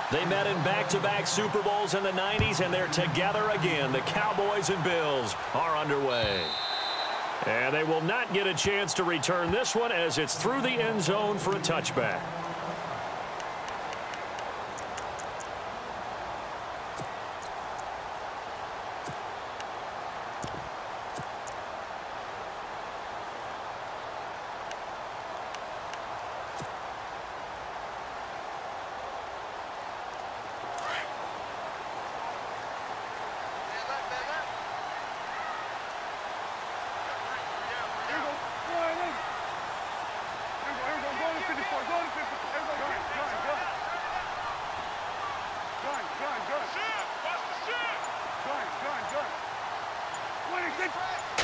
They met in back-to-back Super Bowls in the 90s, and they're together again. The Cowboys and Bills are underway. And they will not get a chance to return this one as it's through the end zone for a touchback.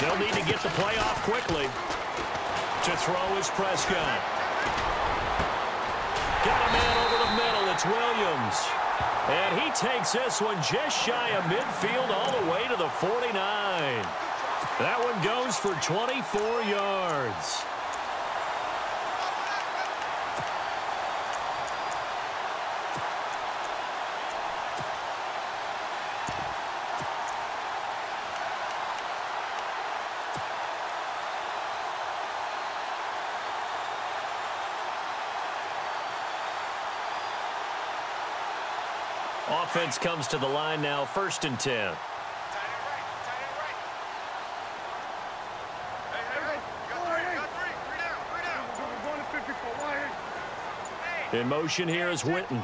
They'll need to get the play off quickly. To throw is Prescott. Got a man over the middle. It's Williams. And he takes this one just shy of midfield all the way to the 49. That one goes for 24 yards. Offense comes to the line now, 1st and 10. In motion here is Witten.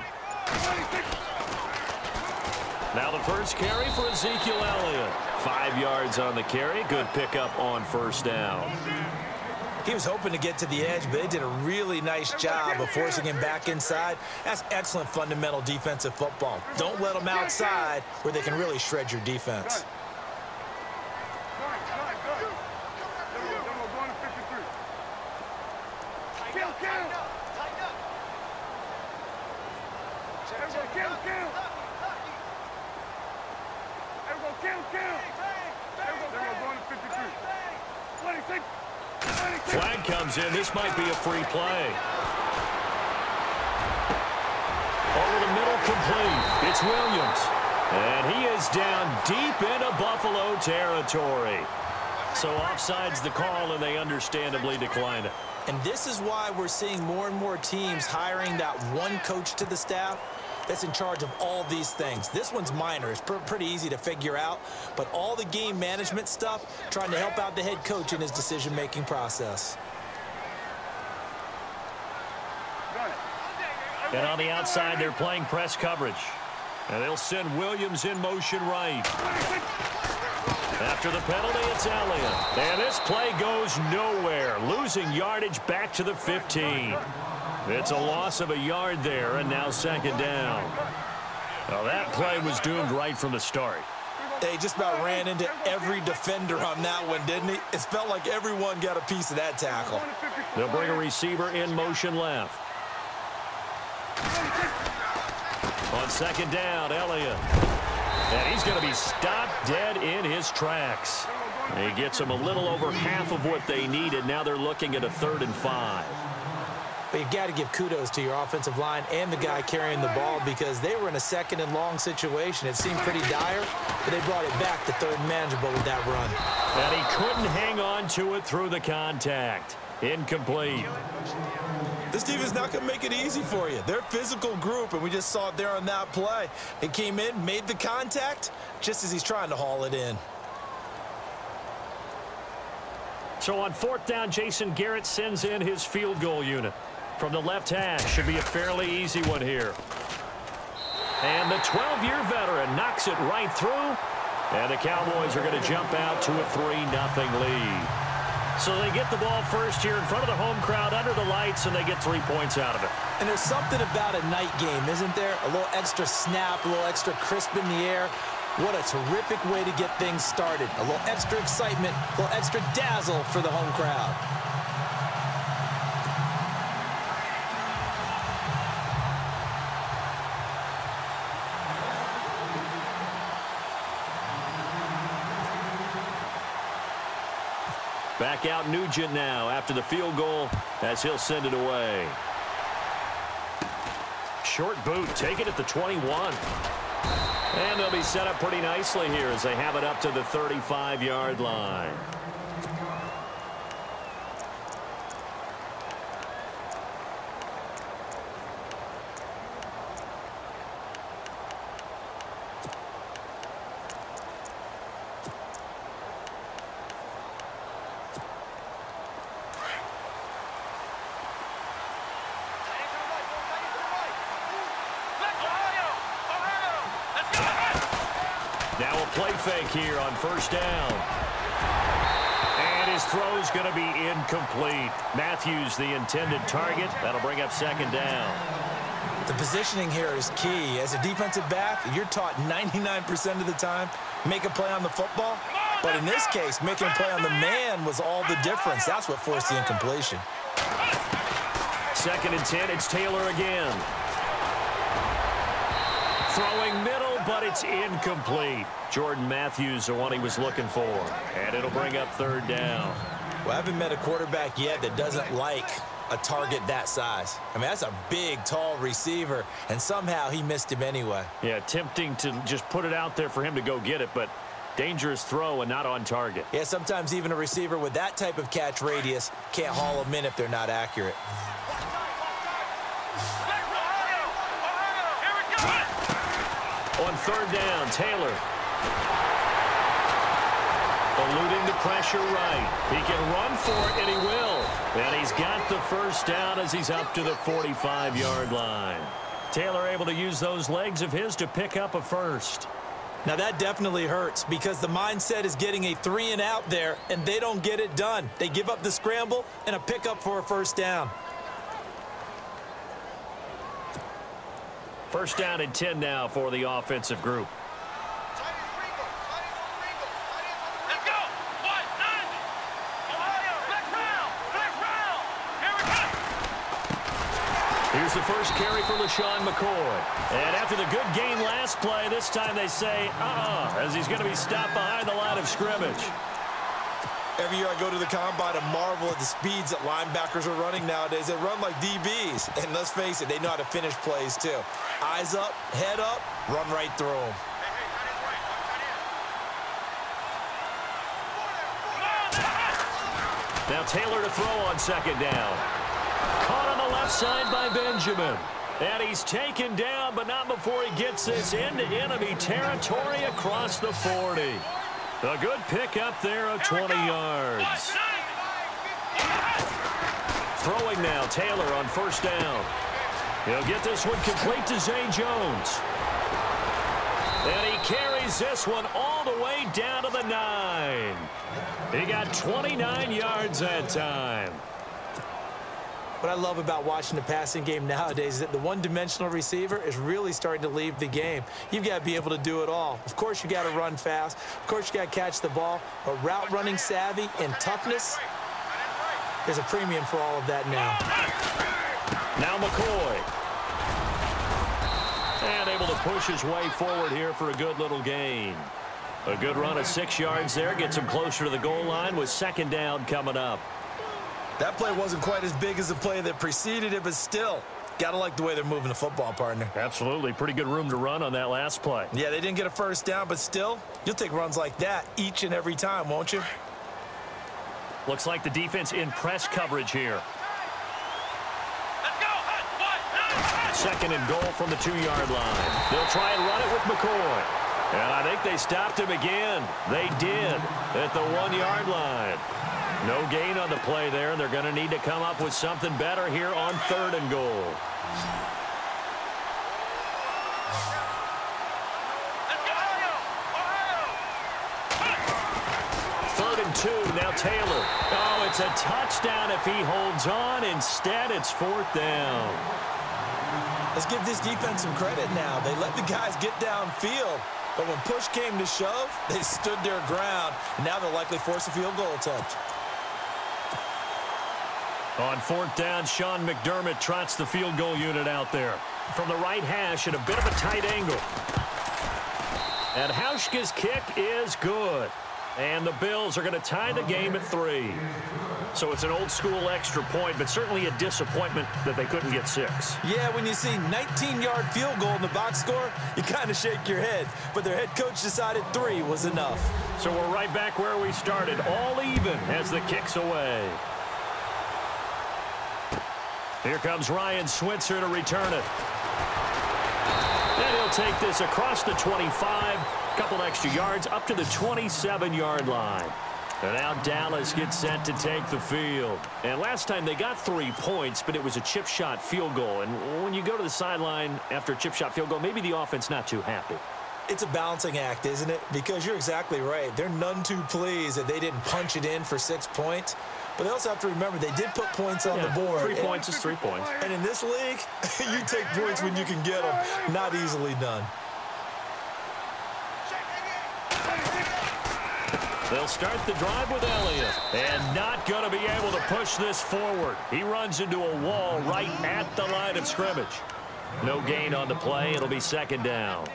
Now the first carry for Ezekiel Elliott. 5 yards on the carry. Good pickup on 1st down. He was hoping to get to the edge, but they did a really nice job of forcing him back inside. That's excellent fundamental defensive football. Don't let them outside where they can really shred your defense. Flag comes in. This might be a free play. Over the middle, complete. It's Williams. And he is down deep into Buffalo territory. So offside's the call, and they understandably decline it. And this is why we're seeing more and more teams hiring that one coach to the staff that's in charge of all these things. This one's minor. It's pretty easy to figure out. But all the game management stuff, trying to help out the head coach in his decision-making process. And on the outside, they're playing press coverage. And they'll send Williams in motion right. After the penalty, it's Elliott. And this play goes nowhere. Losing yardage back to the 15. It's a loss of a yard there, and now 2nd down. Well, that play was doomed right from the start. They just about ran into every defender on that one, didn't he? It felt like everyone got a piece of that tackle. They'll bring a receiver in motion left. On 2nd down, Elliott. And he's going to be stopped dead in his tracks. He gets them a little over half of what they needed. Now they're looking at a 3rd and 5. But you've got to give kudos to your offensive line and the guy carrying the ball because they were in a 2nd and long situation. It seemed pretty dire, but they brought it back to 3rd and manageable with that run. And he couldn't hang on to it through the contact. Incomplete. This team is not going to make it easy for you. They're a physical group, and we just saw it there on that play. They came in, made the contact, just as he's trying to haul it in. So on 4th down, Jason Garrett sends in his field goal unit. From the left hash, should be a fairly easy one here. And the 12-year veteran knocks it right through. And the Cowboys are going to jump out to a 3-0 lead. So they get the ball first here in front of the home crowd under the lights, and they get 3 points out of it. And there's something about a night game, isn't there? A little extra snap, a little extra crisp in the air. What a terrific way to get things started. A little extra excitement, a little extra dazzle for the home crowd. Back out Nugent now after the field goal as he'll send it away. short boot. Take it at the 21. And they'll be set up pretty nicely here as they have it up to the 35-yard line. Now a play fake here on first down. And his throw's going to be incomplete. Matthews, the intended target. That'll bring up second down. The positioning here is key. As a defensive back, you're taught 99% of the time, make a play on the football. But in this case, making a play on the man was all the difference. That's what forced the incompletion. Second and 10, it's Taylor again. Throwing middle, but it's incomplete. Jordan Matthews, the one he was looking for. And it'll bring up third down. Well, I haven't met a quarterback yet that doesn't like a target that size. I mean, that's a big, tall receiver, and somehow he missed him anyway. Yeah, tempting to just put it out there for him to go get it, but dangerous throw and not on target. Yeah, sometimes even a receiver with that type of catch radius can't haul them in if they're not accurate. On third down, Taylor. Eluding the pressure right. He can run for it, and he will. And he's got the first down as he's up to the 45-yard line. Taylor able to use those legs of his to pick up a first. Now that definitely hurts because the mindset is getting a 3-and-out there, and they don't get it done. They give up the scramble and a pickup for a first down. First down and 10 now for the offensive group. Let's go. 1-9. Ohio, back round. Here we go. Here's the first carry for LaShawn McCoy. And after the good gain last play, this time they say, as he's going to be stopped behind the line of scrimmage. Every year I go to the combine and marvel at the speeds that linebackers are running nowadays. They run like DBs. And let's face it, they know how to finish plays too. Eyes up, head up, run right through them. Now Taylor to throw on second down. Caught on the left side by Benjamin. And he's taken down, but not before he gets this into enemy territory across the 40. A good pick up there of 20 yards. Throwing now, Taylor on first down. He'll get this one complete to Zay Jones. And he carries this one all the way down to the 9. He got 29 yards that time. What I love about watching the passing game nowadays is that the one-dimensional receiver is really starting to leave the game. You've got to be able to do it all. Of course, you got to run fast. Of course, you got to catch the ball. But route running savvy and toughness, there's a premium for all of that now. Now McCoy. And able to push his way forward here for a good little gain. A good run of 6 yards there. Gets him closer to the goal line with second down coming up. That play wasn't quite as big as the play that preceded it, but still, got to like the way they're moving the football, partner. Absolutely. Pretty good room to run on that last play. Yeah, they didn't get a first down, but still, you'll take runs like that each and every time, won't you? Looks like the defense in press coverage here. Let's go. Second and goal from the 2-yard line. They'll try and run it with McCoy. And I think they stopped him again. They did at the 1-yard line. No gain on the play there. They're going to need to come up with something better here on third and goal. Third and 2, now Taylor. Oh, it's a touchdown if he holds on. Instead, it's fourth down. Let's give this defense some credit now. They let the guys get downfield, but when push came to shove, they stood their ground, and now they'll likely force a field goal attempt. On fourth down, Sean McDermott trots the field goal unit out there. From the right hash at a bit of a tight angle. And Hauschka's kick is good. And the Bills are going to tie the game at 3. So it's an old-school extra point, but certainly a disappointment that they couldn't get 6. Yeah, when you see 19-yard field goal in the box score, you kind of shake your head. But their head coach decided 3 was enough. So we're right back where we started, all even as the kick's away. Here comes Ryan Switzer to return it. And he'll take this across the 25, couple extra yards up to the 27-yard line. And now Dallas gets set to take the field. And last time they got 3 points, but it was a chip shot field goal. And when you go to the sideline after a chip shot field goal, maybe the offense not too happy. It's a balancing act, isn't it? Because you're exactly right. They're none too pleased that they didn't punch it in for 6 points. But they also have to remember they did put points on the board. 3 points is 3 points. And in this league, you take points when you can get them. Not easily done. They'll start the drive with Elliott. And not going to be able to push this forward. He runs into a wall right at the line of scrimmage. No gain on the play. It'll be second down.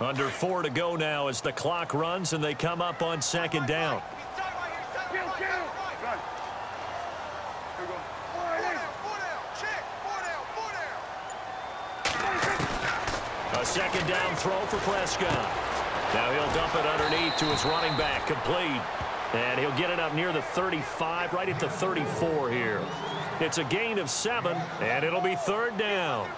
Under 4 to go now as the clock runs and they come up on second down. A second down throw for Prescott. Now he'll dump it underneath to his running back, complete. And he'll get it up near the 35, right at the 34 here. It's a gain of 7, and it'll be third down.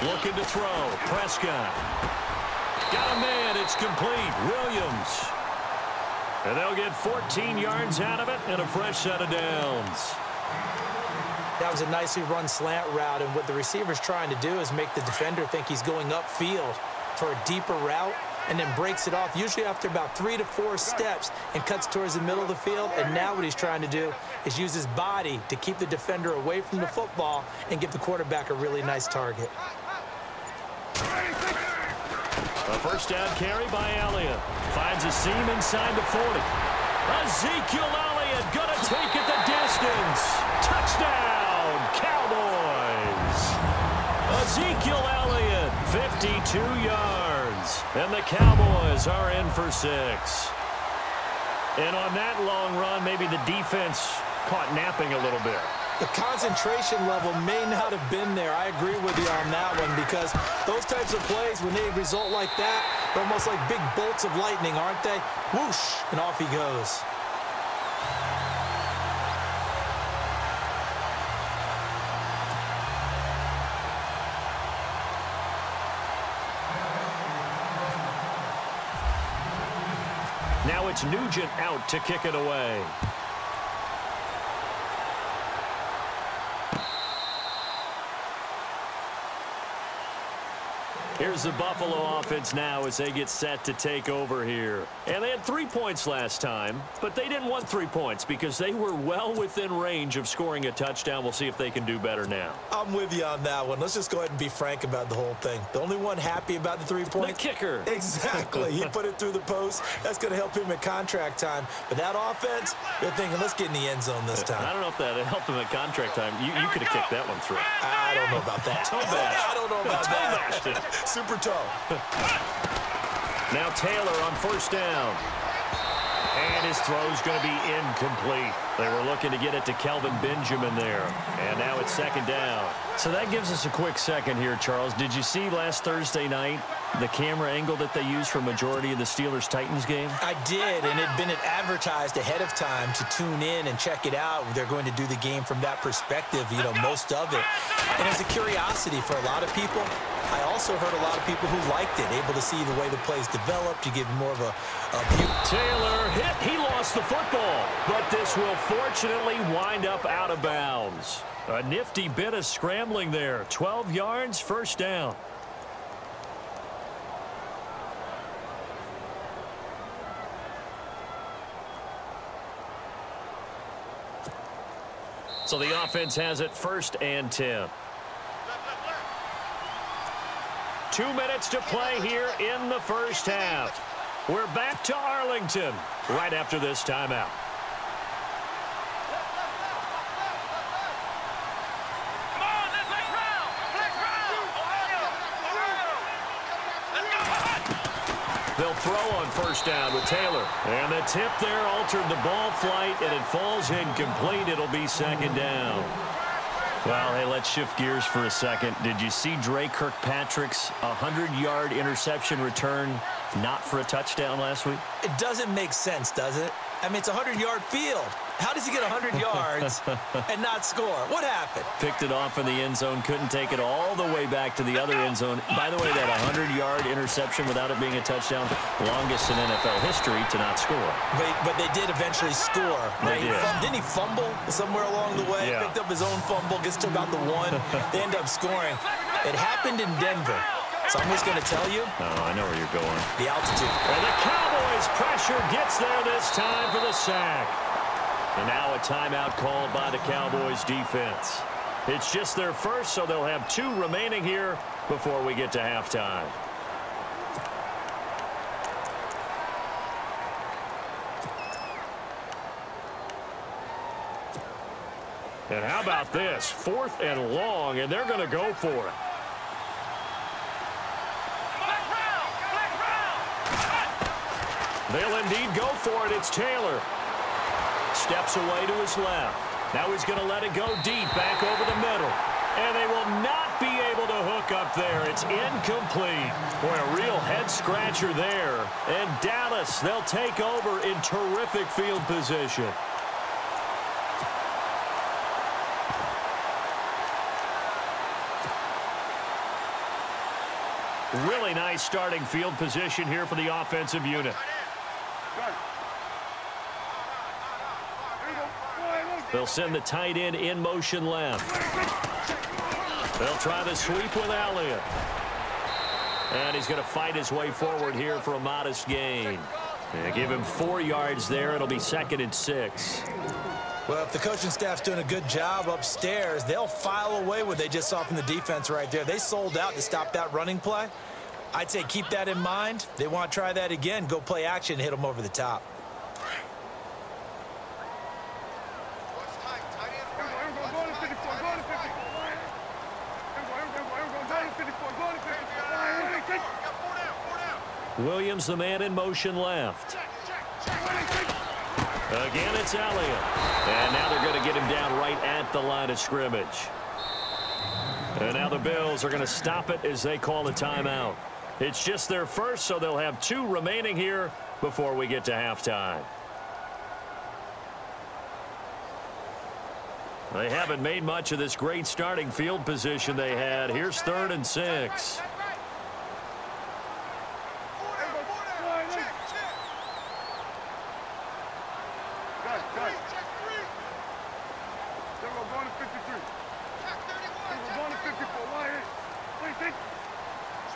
Looking to throw. Prescott. Got a man. It's complete. Williams. And they'll get 14 yards out of it and a fresh set of downs. That was a nicely run slant route, and what the receiver's trying to do is make the defender think he's going upfield for a deeper route and then breaks it off, usually after about 3 to 4 steps, and cuts towards the middle of the field. And now what he's trying to do is use his body to keep the defender away from the football and give the quarterback a really nice target. A first down carry by Elliott. Finds a seam inside the 40. Ezekiel Elliott going to take it the distance. Touchdown, Cowboys. Ezekiel Elliott, 52 yards. And the Cowboys are in for 6. And on that long run, maybe the defense caught napping a little bit. The concentration level may not have been there. I agree with you on that one, because those types of plays, when they result like that, they're almost like big bolts of lightning, aren't they? Whoosh, and off he goes. Now it's Nugent out to kick it away. Here's the Buffalo offense now as they get set to take over here. And they had 3 points last time, but they didn't want 3 points because they were well within range of scoring a touchdown. We'll see if they can do better now. I'm with you on that one. Let's just go ahead and be frank about the whole thing. The only one happy about the 3 points? The kicker. Exactly. He put it through the post. That's going to help him at contract time. But that offense, they're thinking, let's get in the end zone this time. I don't know if that helped him at contract time. You could have kicked that one through. I don't know about that. I don't know about that. Super toe. Now Taylor on first down. And his throw's going to be incomplete. They were looking to get it to Kelvin Benjamin there. And now it's second down. So that gives us a quick second here, Charles. Did you see last Thursday night the camera angle that they used for majority of the Steelers-Titans game? I did, and it had been advertised ahead of time to tune in and check it out. They're going to do the game from that perspective, most of it. And it's a curiosity for a lot of people. I also heard a lot of people who liked it, able to see the way the plays developed. You give more of a view. Taylor hit. He lost the football, but this will fortunately wind up out of bounds. A nifty bit of scrambling there. 12 yards, first down. So the offense has it first and 10. 2 minutes to play here in the first half. We're back to Arlington right after this timeout. Come on, let's flex round. Flex round. Ohio. Let's go. They'll throw on first down with Taylor. And the tip there altered the ball flight, and it falls incomplete. It'll be second down. Well, hey, let's shift gears for a second. Did you see Dre Kirkpatrick's 100-yard interception return not for a touchdown last week? It doesn't make sense, does it? I mean, it's a 100-yard field. How does he get 100 yards and not score? What happened? Picked it off in the end zone, couldn't take it all the way back to the other end zone. By the way, that 100-yard interception without it being a touchdown, longest in NFL history to not score. But they did eventually score. They did. Didn't he fumble somewhere along the way? Yeah. Picked up his own fumble, gets to about the one. They end up scoring. It happened in Denver. So I'm just going to tell you. Oh, I know where you're going. The altitude. And the Cowboys pressure gets there this time for the sack. And now a timeout called by the Cowboys defense. It's just their first, so they'll have 2 remaining here before we get to halftime. And how about this? 4th and long, and they're going to go for it. They'll indeed go for it. It's Taylor. Steps away to his left. Now he's going to let it go deep, back over the middle. And they will not be able to hook up there. It's incomplete. Boy, a real head-scratcher there. And Dallas, they'll take over in terrific field position. Really nice starting field position here for the offensive unit. They'll send the tight end in motion left. They'll try the sweep with Elliott. And he's going to fight his way forward here for a modest gain. And give him 4 yards there. It'll be 2nd and 6. Well, if the coaching staff's doing a good job upstairs, they'll file away what they just saw from the defense right there. They sold out to stop that running play. I'd say keep that in mind. They want to try that again. Go play action, hit them over the top. Williams, the man in motion left. Again, it's Elliott. And now they're going to get him down right at the line of scrimmage. And now the Bills are going to stop it as they call a timeout. It's just their first, so they'll have 2 remaining here before we get to halftime. They haven't made much of this great starting field position they had. Here's 3rd and 6.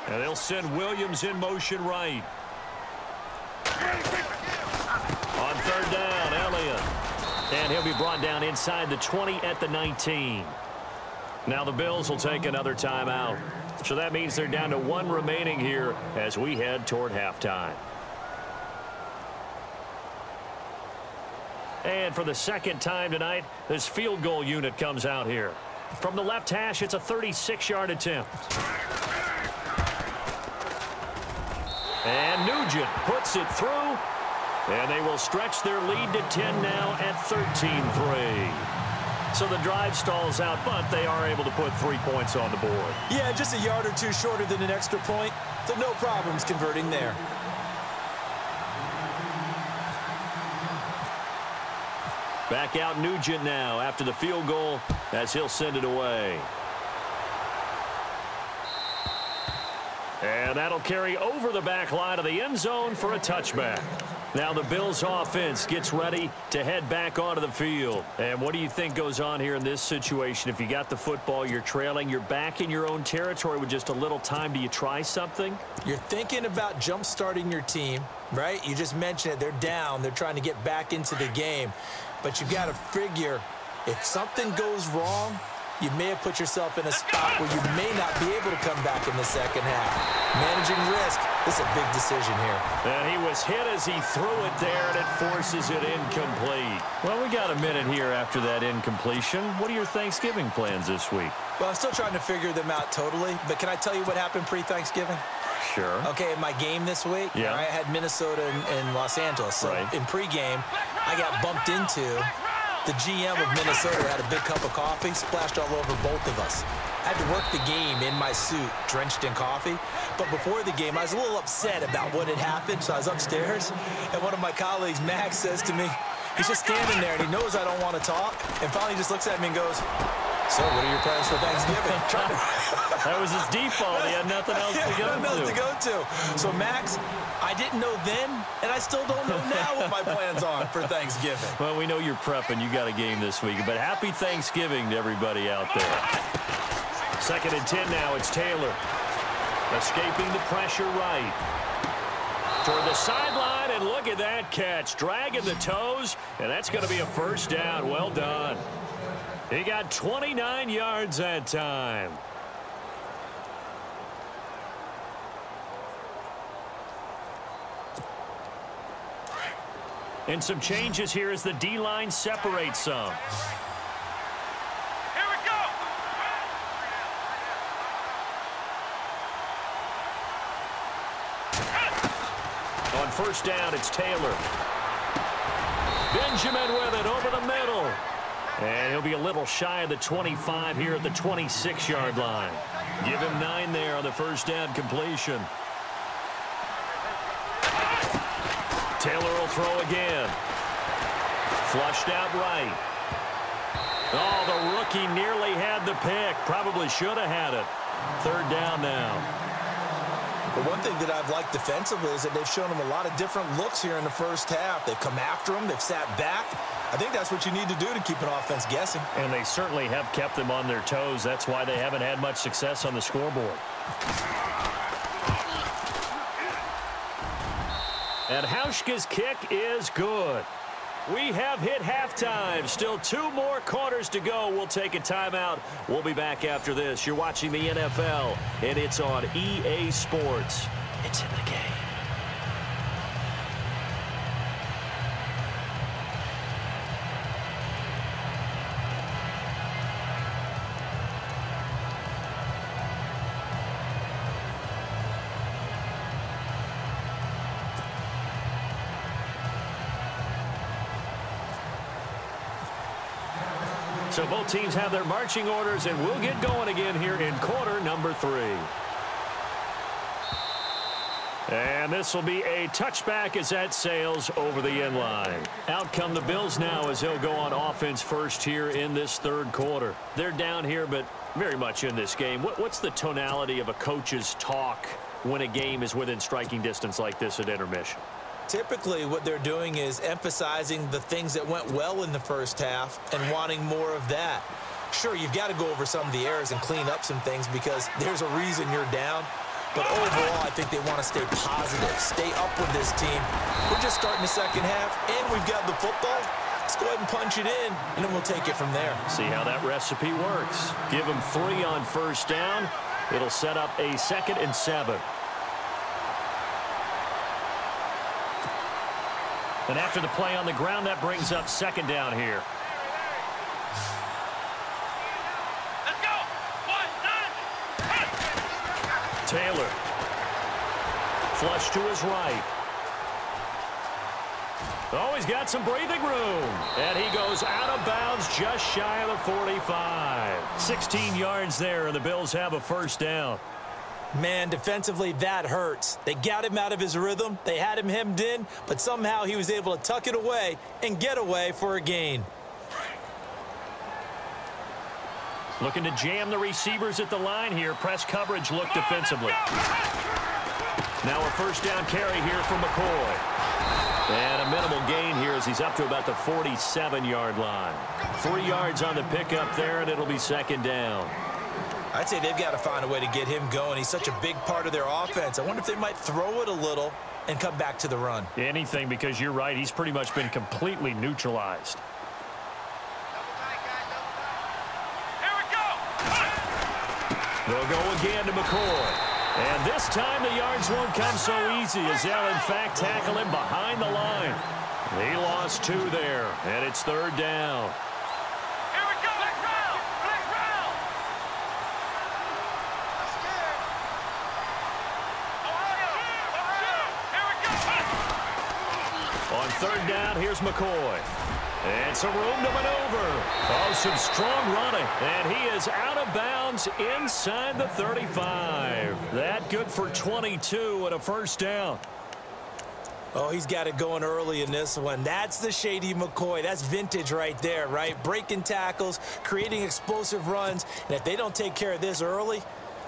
And they'll send Williams in motion right. On 3rd down, Elliott. And he'll be brought down inside the 20 at the 19. Now the Bills will take another timeout. So that means they're down to 1 remaining here as we head toward halftime. And for the 2nd time tonight, this field goal unit comes out here. From the left hash, it's a 36-yard attempt. And Nugent puts it through, and they will stretch their lead to 10 now at 13-3. So the drive stalls out, but they are able to put 3 points on the board. Yeah, just a yard or 2 shorter than an extra point, so no problems converting there. Back out Nugent now after the field goal as he'll send it away. And that'll carry over the back line of the end zone for a touchback. Now the Bills offense gets ready to head back onto the field. And what do you think goes on here in this situation? If you got the football, you're trailing, you're back in your own territory with just a little time. Do you try something? You're thinking about jump-starting your team, right? You just mentioned it. They're down. They're trying to get back into the game. But you've got to figure if something goes wrong, you may have put yourself in a spot where you may not be able to come back in the second half. Managing risk, this is a big decision here. And he was hit as he threw it there, and it forces it incomplete. Well, we got a minute here after that incompletion. What are your Thanksgiving plans this week? Well, I'm still trying to figure them out totally, but can I tell you what happened pre-Thanksgiving? Sure. Okay, in my game this week, yeah. I had Minnesota and Los Angeles. So right. In pregame, I got bumped into the GM of Minnesota, had a big cup of coffee, splashed all over both of us. I had to work the game in my suit, drenched in coffee. But before the game, I was a little upset about what had happened, so I was upstairs. And one of my colleagues, Max, says to me, he's just standing there, and he knows I don't want to talk. And finally he just looks at me and goes, so what are your plans for Thanksgiving? That was his default. He had nothing else to go to. So, Max, I didn't know then, and I still don't know now what my plans are for Thanksgiving. Well, we know you're prepping. You got a game this week. But happy Thanksgiving to everybody out there. 2nd and 10 now. It's Taylor. Escaping the pressure right. Toward the sideline, and look at that catch. Dragging the toes, and that's going to be a first down. Well done. He got 29 yards that time. And some changes here as the D-line separates some. Here we go. On first down, it's Taylor. Benjamin with it over the middle. And he'll be a little shy of the 25 here at the 26-yard line. Give him 9 there on the first down completion. Taylor will throw again. Flushed out right. Oh, the rookie nearly had the pick. Probably should have had it. 3rd down now. But one thing that I've liked defensively is that they've shown him a lot of different looks here in the first half. They've come after him. They've sat back. I think that's what you need to do to keep an offense guessing. And they certainly have kept them on their toes. That's why they haven't had much success on the scoreboard. And Hauschka's kick is good. We have hit halftime. Still 2 more quarters to go. We'll take a timeout. We'll be back after this. You're watching the NFL, and it's on EA Sports. It's in the game. So both teams have their marching orders, and we'll get going again here in quarter number 3. And this will be a touchback as that sails over the end line. Out come the Bills now as they'll go on offense first here in this 3rd quarter. They're down here, but very much in this game. What's the tonality of a coach's talk when a game is within striking distance like this at intermission? Typically, what they're doing is emphasizing the things that went well in the first half and wanting more of that. Sure, you've got to go over some of the errors and clean up some things because there's a reason you're down. But overall, I think they want to stay positive, stay up with this team. We're just starting the second half, and we've got the football. Let's go ahead and punch it in, and then we'll take it from there. See how that recipe works. Give them 3 on first down. It'll set up a 2nd and 7. And after the play on the ground, that brings up 2nd down here. Let's go. 1, 9. Taylor. Flush to his right. Oh, he's got some breathing room. And he goes out of bounds just shy of the 45. 16 yards there, and the Bills have a first down. Man, defensively, that hurts. They got him out of his rhythm. They had him hemmed in, but somehow he was able to tuck it away and get away for a gain. Looking to jam the receivers at the line here. Press coverage look defensively. Now a first down carry here from McCoy. And a minimal gain here as he's up to about the 47-yard line. 3 yards on the pickup there, and it'll be second down. I'd say they've got to find a way to get him going. He's such a big part of their offense. I wonder if they might throw it a little and come back to the run. Anything, because you're right. He's pretty much been completely neutralized. They'll go again to McCoy. And this time the yards won't come so easy as they'll, in fact, tackle him behind the line. He lost 2 there, and it's third down. Here we go. Black round. Black round. Ohio. On third down, here's McCoy. And some room to maneuver. Oh, some strong running. And he is out of bounds inside the 35. That good for 22 and a first down. Oh, he's got it going early in this one. That's the Shady McCoy. That's vintage right there, right? Breaking tackles, creating explosive runs. And if they don't take care of this early,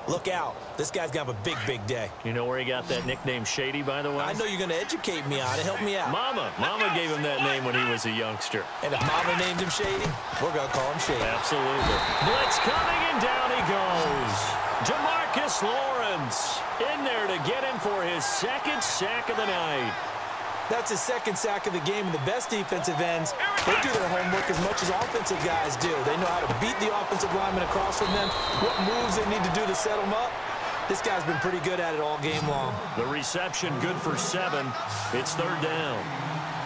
look out. This guy's going to have a big, big day. You know where he got that nickname Shady, by the way? I know you're going to educate me on it. Help me out. Mama gave him that name when he was a youngster. And if Mama named him Shady, we're going to call him Shady. Absolutely. Blitz coming, and down he goes. Demarcus Lawrence in there to get him for his second sack of the night. That's his second sack of the game, and the best defensive ends, they do their homework as much as offensive guys do. They know how to beat the offensive lineman across from them, what moves they need to do to set them up. This guy's been pretty good at it all game long. The reception good for 7. It's third down.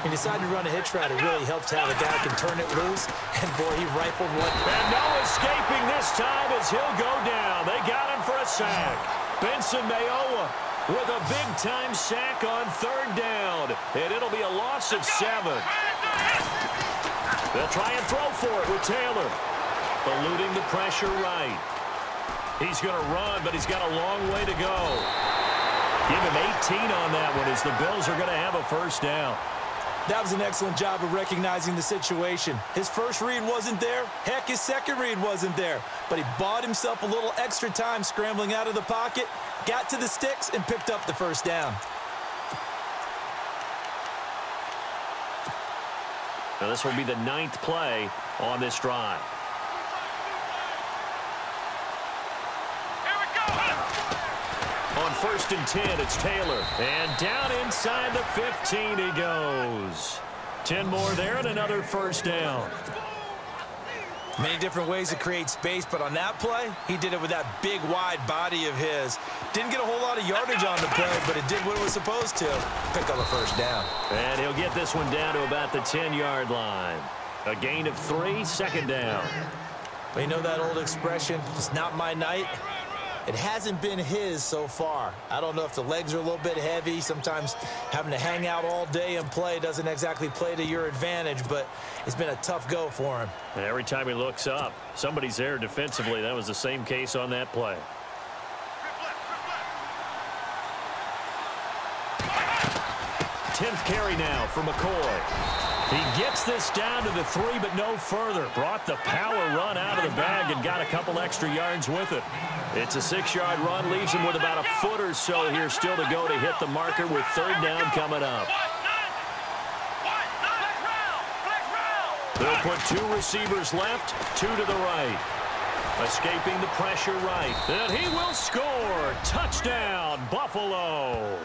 He decided to run a hitch route. It really helps to have a guy who can turn it loose, and boy, he rifled one. And no escaping this time as he'll go down. They got him for a sack. Benson Mayowa with a big-time sack on third down. And it'll be a loss of 7. They'll try and throw for it with Taylor. Eluding the pressure right. He's going to run, but he's got a long way to go. Give him 18 on that one as the Bills are going to have a first down. That was an excellent job of recognizing the situation. His first read wasn't there. Heck, his second read wasn't there. But he bought himself a little extra time scrambling out of the pocket, got to the sticks, and picked up the first down. Now this will be the 9th play on this drive. On 1st and 10, it's Taylor. And down inside the 15 he goes. 10 more there and another first down. Many different ways to create space, but on that play, he did it with that big, wide body of his. Didn't get a whole lot of yardage on the play, but it did what it was supposed to. Pick up a first down. And he'll get this one down to about the 10-yard line. A gain of 3, second down. But you know that old expression, it's not my night? It hasn't been his so far. I don't know if the legs are a little bit heavy. Sometimes having to hang out all day and play doesn't exactly play to your advantage, but it's been a tough go for him. And every time he looks up, somebody's there defensively. That was the same case on that play. Tenth carry now for McCoy. He gets this down to the 3, but no further. Brought the power run out of the bag and got a couple extra yards with it. It's a 6-yard run, leaves him with about a foot or so here still to go to hit the marker with third down coming up. They'll put 2 receivers left, 2 to the right. Escaping the pressure right. And he will score. Touchdown, Buffalo.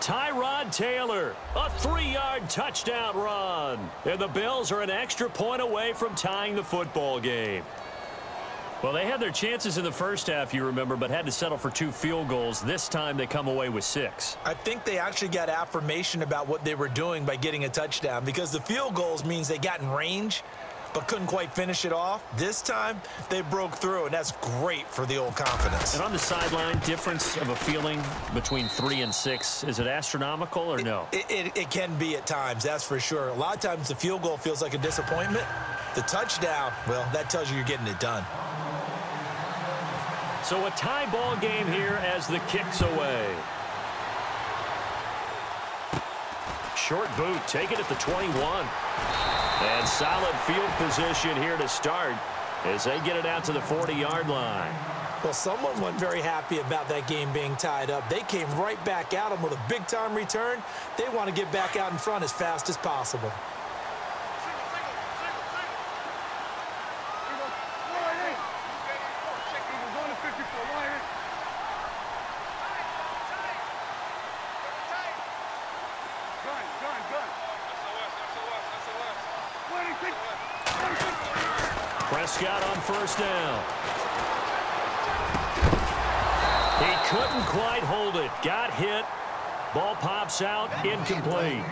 Tyrod Taylor, a 3-yard touchdown run. And the Bills are an extra point away from tying the football game. Well, they had their chances in the first half, you remember, but had to settle for 2 field goals. This time they come away with 6. I think they actually got affirmation about what they were doing by getting a touchdown, because the field goals means they got in range but couldn't quite finish it off. This time, they broke through, and that's great for the old confidence. And on the sideline, difference of a feeling between 3 and 6, is it astronomical or no? It can be at times, that's for sure. A lot of times the field goal feels like a disappointment. The touchdown, well, that tells you you're getting it done. So a tie ball game here as the kick's away. Short boot, take it at the 21. And solid field position here to start. as they get it out to the 40-yard line. Well, someone wasn't very happy about that game being tied up. They came right back at them with a big-time return. They want to get back out in front as fast as possible. Prescott on first down. He couldn't quite hold it. Got hit. Ball pops out. Incomplete.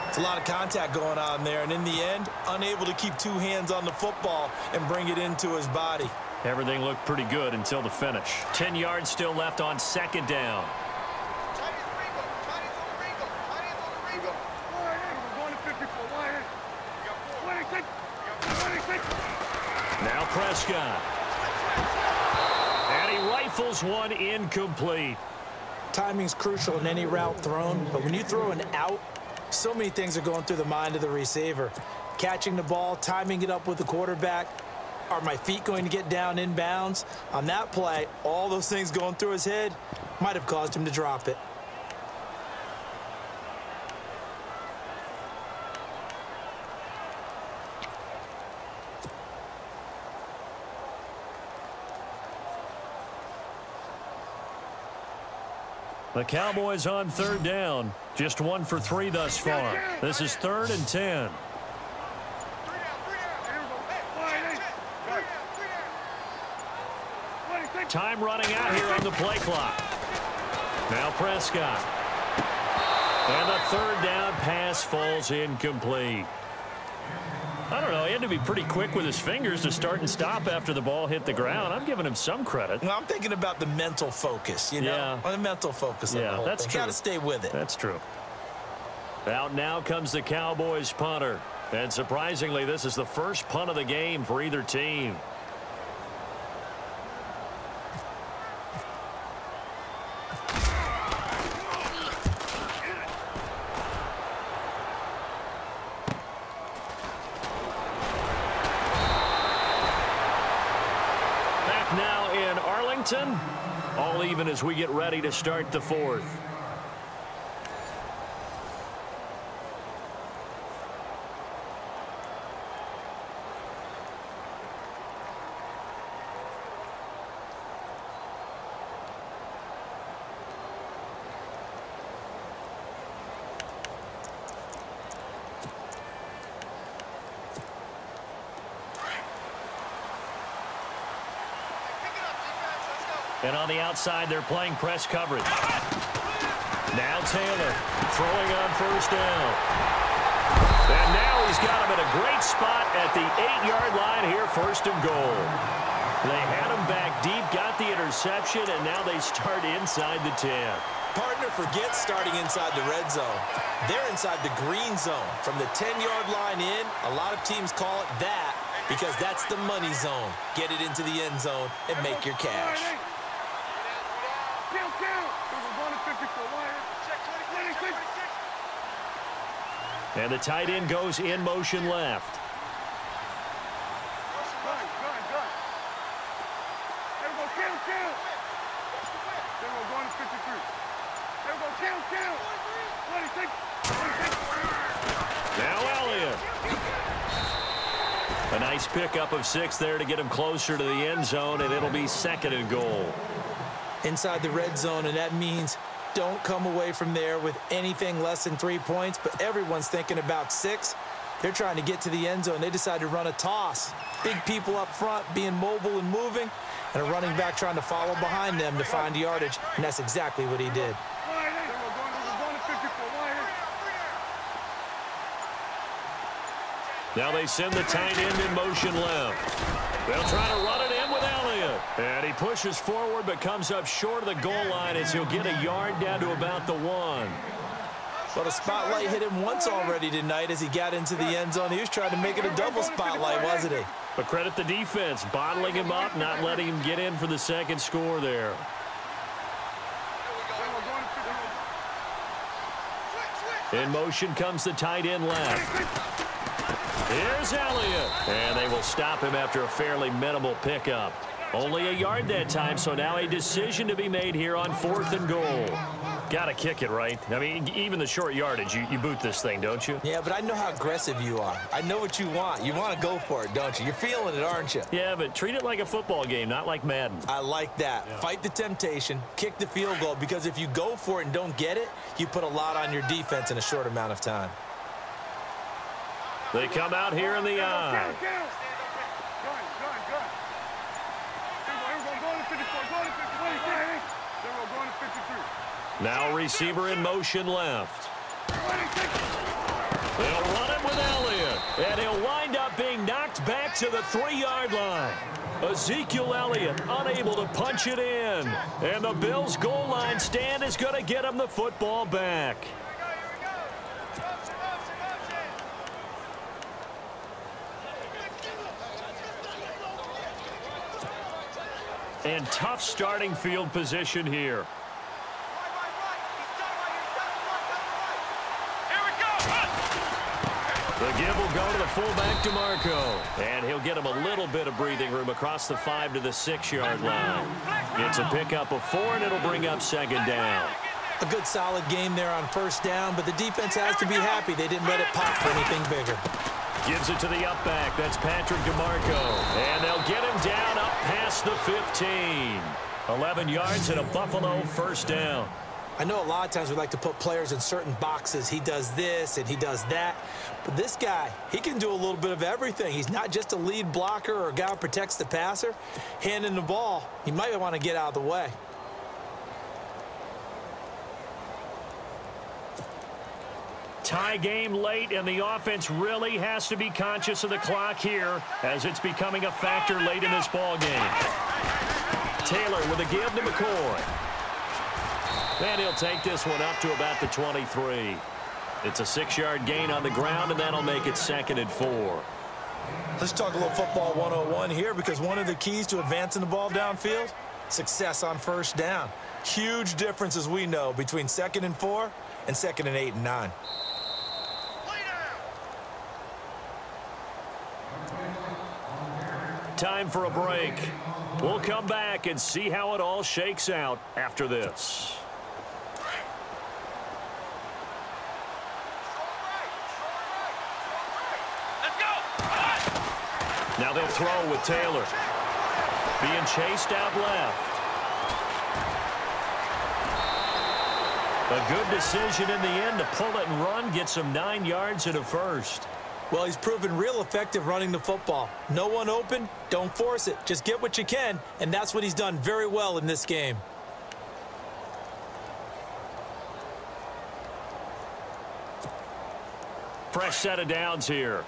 It's a lot of contact going on there, and in the end, unable to keep two hands on the football and bring it into his body. Everything looked pretty good until the finish. 10 yards still left on second down. Now Prescott. And he rifles one incomplete. Timing's crucial in any route thrown, but when you throw an out, so many things are going through the mind of the receiver. Catching the ball, timing it up with the quarterback. Are my feet going to get down inbounds? On that play, all those things going through his head might have caused him to drop it. The Cowboys on third down. Just 1 for 3 thus far. This is 3rd and 10. Time running out here on the play clock. Now Prescott. And the 3rd down pass falls incomplete. I don't know. He had to be pretty quick with his fingers to start and stop after the ball hit the ground. I'm giving him some credit. Well, I'm thinking about the mental focus, you know? Yeah. The mental focus of the whole that's thing. true. Got to stay with it. That's true. Out now comes the Cowboys punter. And surprisingly, this is the first punt of the game for either team. Now in Arlington, all even as we get ready to start the 4th. And on the outside, they're playing press coverage. Now Taylor throwing on first down. And now he's got him in a great spot at the 8-yard line here, 1st and goal. They had him back deep, got the interception, and now they start inside the 10. Partner forgets starting inside the red zone. They're inside the green zone. From the 10-yard line in, a lot of teams call it that because that's the money zone. Get it into the end zone and make your cash. And the tight end goes in motion left. Now Elliott. A nice pickup of 6 there to get him closer to the end zone, and it'll be 2nd and goal. Inside the red zone, and that means don't come away from there with anything less than 3 points, but everyone's thinking about 6. They're trying to get to the end zone. They decide to run a toss. Big people up front being mobile and moving, and a running back trying to follow behind them to find yardage, and that's exactly what he did. Now they send the tight end in motion left. They'll try to run it in with Elliott. And he pushes forward but comes up short of the goal line as he'll get a yard down to about the 1. Well, the spotlight hit him once already tonight as he got into the end zone. He was trying to make it a double spotlight, wasn't he? But credit the defense, bottling him up, not letting him get in for the 2nd score there. In motion comes the tight end left. Here's Elliott. And they will stop him after a fairly minimal pickup. Only a yard that time, so now a decision to be made here on 4th and goal. Got to kick it, right? I mean, even the short yardage, you boot this thing, don't you? Yeah, but I know how aggressive you are. I know what you want. You want to go for it, don't you? You're feeling it, aren't you? Yeah, but treat it like a football game, not like Madden. I like that. Yeah. Fight the temptation, kick the field goal, because if you go for it and don't get it, you put a lot on your defense in a short amount of time. They come out here in the eye. Now receiver in motion left. They'll run it with Elliott. And he'll wind up being knocked back to the 3-yard line. Ezekiel Elliott unable to punch it in. And the Bills' goal line stand is going to get him the football back. And tough starting field position here. The give will go to the fullback, DeMarco. And he'll get him a little bit of breathing room across the 5 to the 6-yard line. It's a pickup of 4, and it'll bring up 2nd down. A good solid game there on 1st down, but the defense has to be happy they didn't let it pop for anything bigger. Gives it to the up back. That's Patrick DeMarco. And they'll get him down up past the 15. 11 yards and a Buffalo 1st down. I know a lot of times we like to put players in certain boxes. He does this and he does that. But this guy, he can do a little bit of everything. He's not just a lead blocker or a guy who protects the passer. Handing the ball, he might want to get out of the way. Tie game late, and the offense really has to be conscious of the clock here as it's becoming a factor late in this ball game. Taylor with a give to McCoy. And he'll take this one up to about the 23. It's a 6-yard gain on the ground, and that'll make it 2nd and 4. Let's talk a little football 101 here, because one of the keys to advancing the ball downfield, success on 1st down. Huge difference, as we know, between 2nd and 4 and 2nd and 8 and 9. Time for a break. We'll come back and see how it all shakes out after this. Now they'll throw with Taylor. Being chased out left. A good decision in the end to pull it and run. Gets him 9 yards and a 1st. Well, he's proven real effective running the football. No one open, don't force it. Just get what you can, and that's what he's done very well in this game. Fresh set of downs here.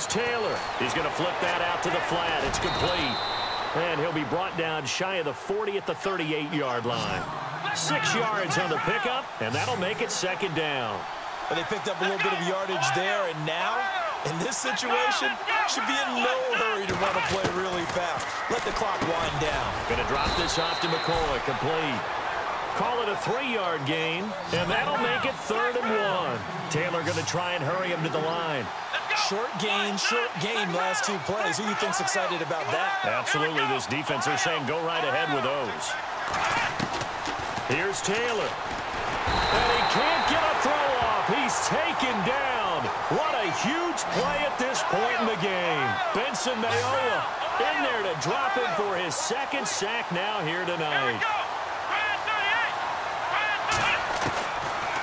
Taylor. He's going to flip that out to the flat. It's complete. And he'll be brought down shy of the 40 at the 38-yard line. 6 yards on the pickup, and that'll make it 2nd down. Well, they picked up a little bit of yardage there, and now, in this situation, should be in no hurry to run a play really fast. Let the clock wind down. Going to drop this off to McCoy. Complete. Call it a 3-yard gain, and that'll make it 3rd and 1. Taylor going to try and hurry him to the line. Short gain last 2 plays. Who do you think's excited about that? Absolutely. This defense, they're saying go right ahead with those. Here's Taylor. And he can't get a throw off. He's taken down. What a huge play at this point in the game. Benson Mayowa in there to drop him for his 2nd sack now here tonight.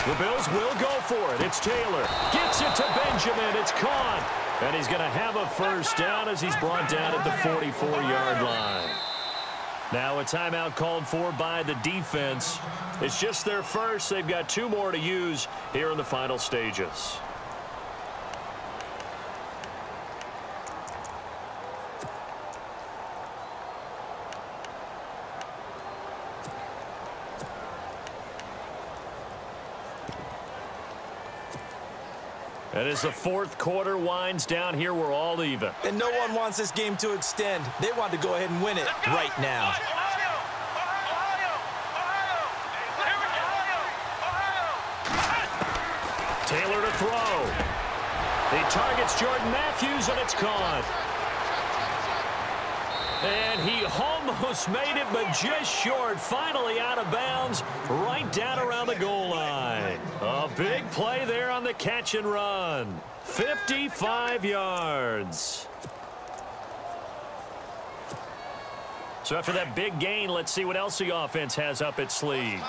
The Bills will go for it. It's Taylor. Gets it to Benjamin. It's caught. And he's going to have a 1st down as he's brought down at the 44-yard line. Now a timeout called for by the defense. It's just their first. They've got 2 more to use here in the final stages. And as the fourth quarter winds down here, we're all even. And no one wants this game to extend. They want to go ahead and win it right now. Taylor to throw. He targets Jordan Matthews, and it's caught. And he almost made it, but just short. Finally out of bounds, right down around the goal line. A big play there on the catch and run. 55 yards. So after that big gain, let's see what else the offense has up its sleeve.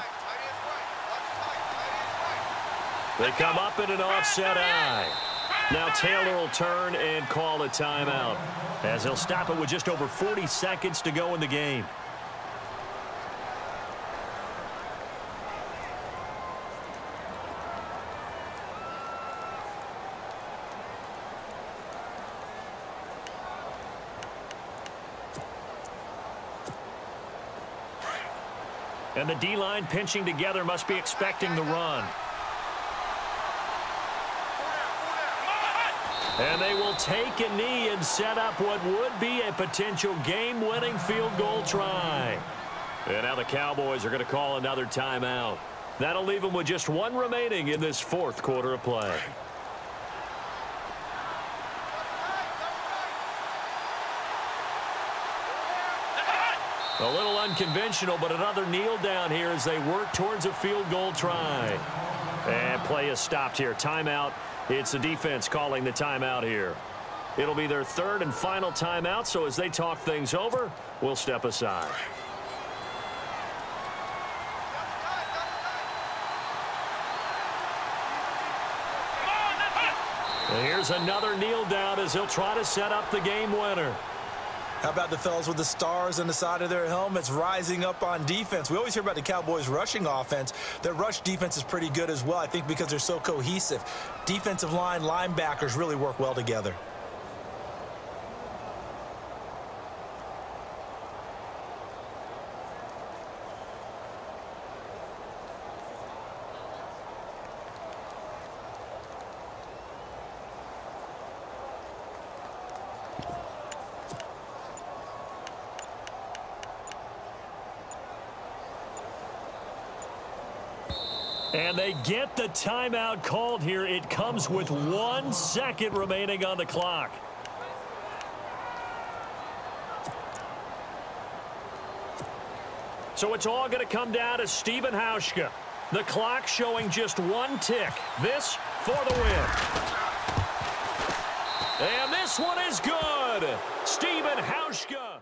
They come up in an offset eye. Now Taylor will turn and call a timeout, as he'll stop it with just over 40 seconds to go in the game. And the D-line pinching together must be expecting the run. And they will take a knee and set up what would be a potential game-winning field goal try. And now the Cowboys are going to call another timeout. That'll leave them with just one remaining in this fourth quarter of play. A little unconventional, but another kneel down here as they work towards a field goal try. And play is stopped here. Timeout. It's the defense calling the timeout here. It'll be their third and final timeout, so as they talk things over, we'll step aside. And here's another kneel down as he'll try to set up the game winner. How about the fellas with the stars on the side of their helmets rising up on defense? We always hear about the Cowboys' rushing offense. Their rush defense is pretty good as well, I think, because they're so cohesive. Defensive line, linebackers really work well together. And they get the timeout called here. It comes with 1 second remaining on the clock. So it's all going to come down to Stephen Hauschka. The clock showing just 1 tick. This for the win. And this one is good. Stephen Hauschka.